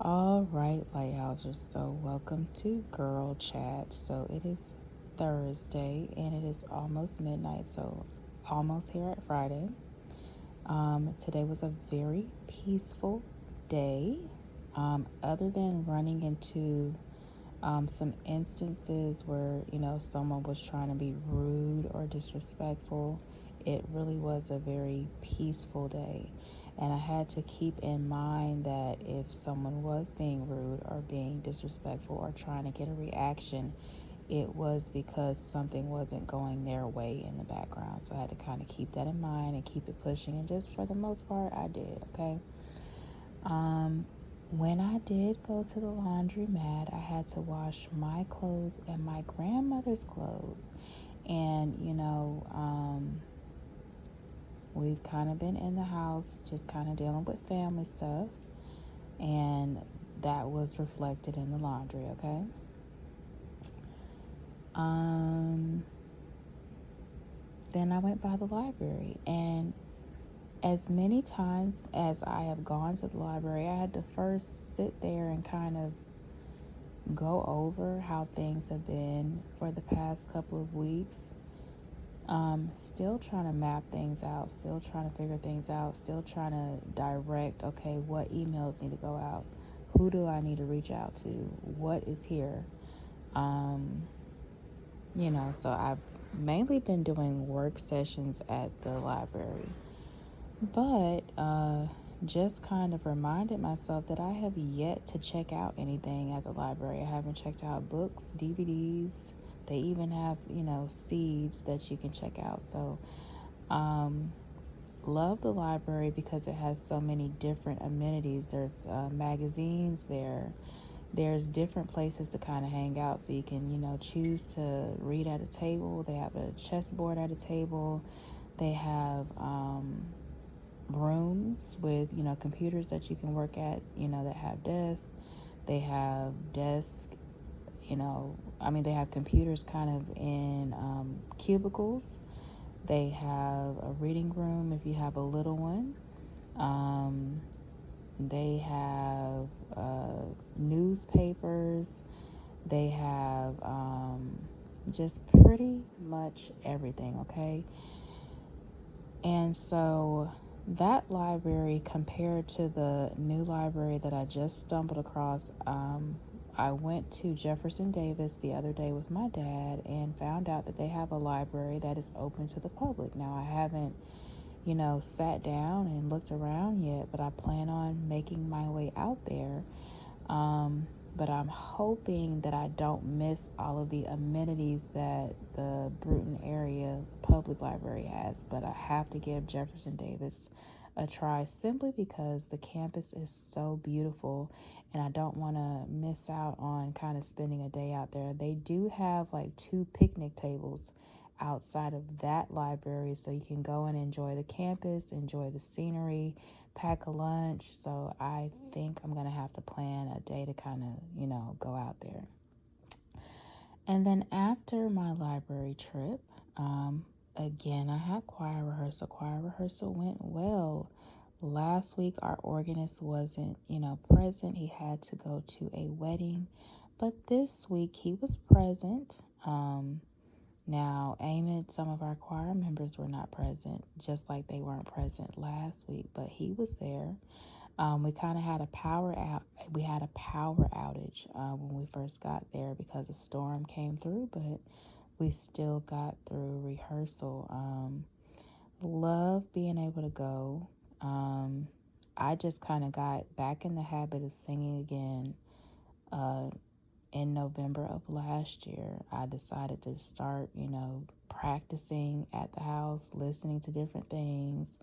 All right, Lighthousers. So, welcome to Girl Chat. So, it is Thursday and it is almost midnight. So, almost here at Friday. Today was a very peaceful day, other than running into some instances where, someone was trying to be rude or disrespectful. It really was a very peaceful day. And I had to keep in mind that if someone was being rude or being disrespectful or trying to get a reaction, it was because something wasn't going their way in the background. So I had to kind of keep that in mind and keep it pushing. And just for the most part, I did, okay? Um, when I did go to the laundromat, I had to wash my clothes and my grandmother's clothes. And, we've kind of been in the house just kind of dealing with family stuff. And that was reflected in the laundry, okay? Um, then I went by the library. And as many times as I have gone to the library, I had to first sit there and kind of go over how things have been for the past couple of weeks. Still trying to map things out, still trying to figure things out, still trying to direct, okay, what emails need to go out? Who do I need to reach out to? What is here? Um, so I've mainly been doing work sessions at the library, but just kind of reminded myself that I have yet to check out anything at the library. I haven't checked out books, DVDs. They even have, seeds that you can check out. So, um, love the library because it has so many different amenities. There's magazines there. There's different places to kind of hang out, so you can, choose to read at a table. They have a chessboard at a table. They have rooms with, computers that you can work at, that have desks. They have desks, they have computers kind of in cubicles. They have a reading room if you have a little one. They have newspapers. They have just pretty much everything, okay? And so that library compared to the new library that I just stumbled across, I went to Jefferson Davis the other day with my dad and found out that they have a library that is open to the public. Now, I haven't, sat down and looked around yet, but I plan on making my way out there. But I'm hoping that I don't miss all of the amenities that the Bruton area public library has. But I have to give Jefferson Davis a try simply because the campus is so beautiful and I don't want to miss out on kind of spending a day out there. They do have like two picnic tables outside of that library, so you can go and enjoy the campus, enjoy the scenery, pack a lunch. So I think I'm going to have to plan a day to kind of, go out there. And then after my library trip, again, I had choir rehearsal. Choir rehearsal went well. Last week, our organist wasn't, present. He had to go to a wedding. But this week, he was present. Now, Amid, some of our choir members were not present, just like they weren't present last week, but he was there. We kind of had a power out. We had a power outage when we first got there because a storm came through, but we still got through rehearsal. Love being able to go. I just kind of got back in the habit of singing again. In November of last year, I decided to start, practicing at the house, listening to different things,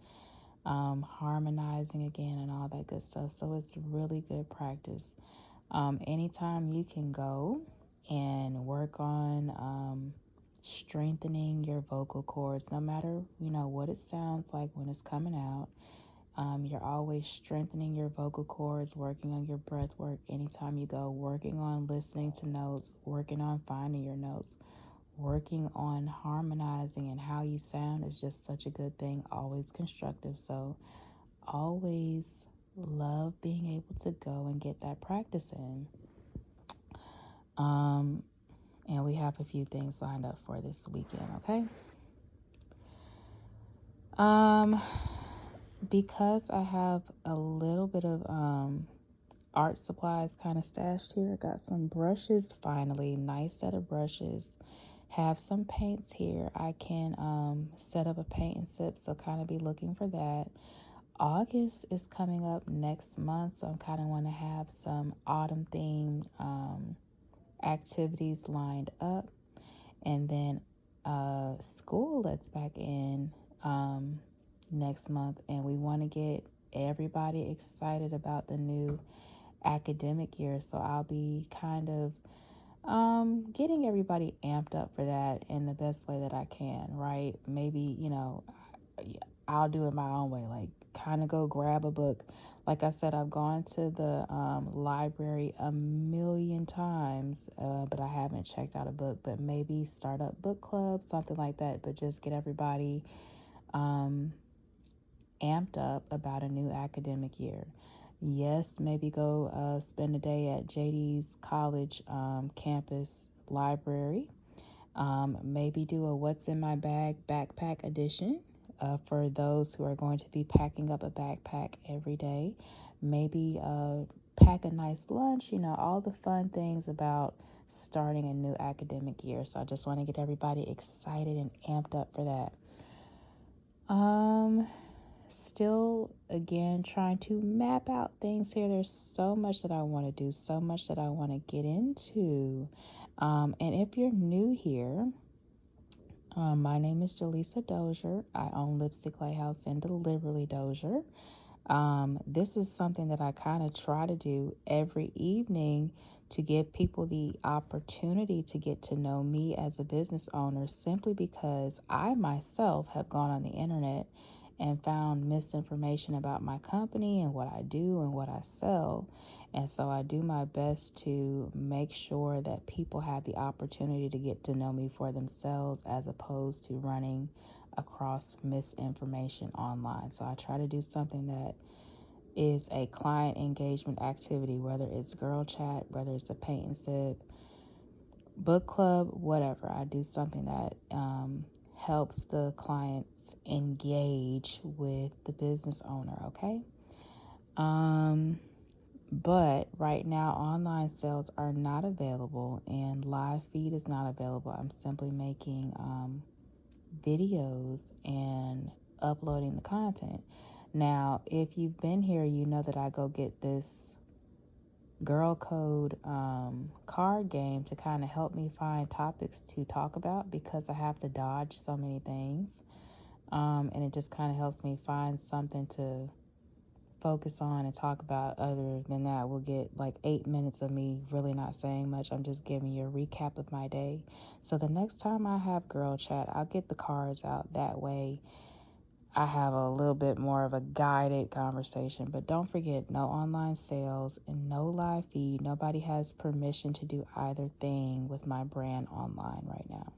harmonizing again, and all that good stuff. So it's really good practice. Anytime you can go and work on strengthening your vocal cords, no matter, what it sounds like when it's coming out. You're always strengthening your vocal cords, working on your breath work anytime you go, working on listening to notes, working on finding your notes, working on harmonizing and how you sound is just such a good thing, always constructive. So always love being able to go and get that practice in. And we have a few things lined up for this weekend, okay? Because I have a little bit of art supplies kind of stashed here. I got some brushes finally, nice set of brushes. Have some paints here. I can set up a paint and sip, so kind of be looking for that. August is coming up next month, so I kind of want to have some autumn themed activities lined up. And then school lets back in next month, and we want to get everybody excited about the new academic year. So I'll be kind of getting everybody amped up for that in the best way that I can, right? Maybe, I'll do it my own way, like kind of go grab a book. Like I said, I've gone to the library a million times, but I haven't checked out a book. But maybe start up book club, something like that, but just get everybody amped up about a new academic year. Yes, maybe go spend a day at JD's college campus library. Maybe do a What's in My Bag backpack edition for those who are going to be packing up a backpack every day. Maybe pack a nice lunch, all the fun things about starting a new academic year. So I just want to get everybody excited and amped up for that. Still, again, trying to map out things here. There's so much that I want to do, so much that I want to get into. And if you're new here, my name is Jaleesa Dozier. I own Lipstick Lighthouse and Deliberately Dozier. This is something that I kind of try to do every evening to give people the opportunity to get to know me as a business owner, simply because I myself have gone on the internet and found misinformation about my company and what I do and what I sell. And so I do my best to make sure that people have the opportunity to get to know me for themselves, as opposed to running across misinformation online. So I try to do something that is a client engagement activity, whether it's girl chat, whether it's a paint and sip, book club, whatever. I do something that helps the clients engage with the business owner, okay? But right now, online sales are not available and live feed is not available. I'm simply making videos and uploading the content. Now, if you've been here, you know that I go get this girl code card game to kind of help me find topics to talk about, because I have to dodge so many things. And it just kind of helps me find something to focus on and talk about. Other than that, we'll get like 8 minutes of me really not saying much. I'm just giving you a recap of my day. So the next time I have girl chat, I'll get the cards out. That way I have a little bit more of a guided conversation. But don't forget, no online sales and no live feed. Nobody has permission to do either thing with my brand online right now.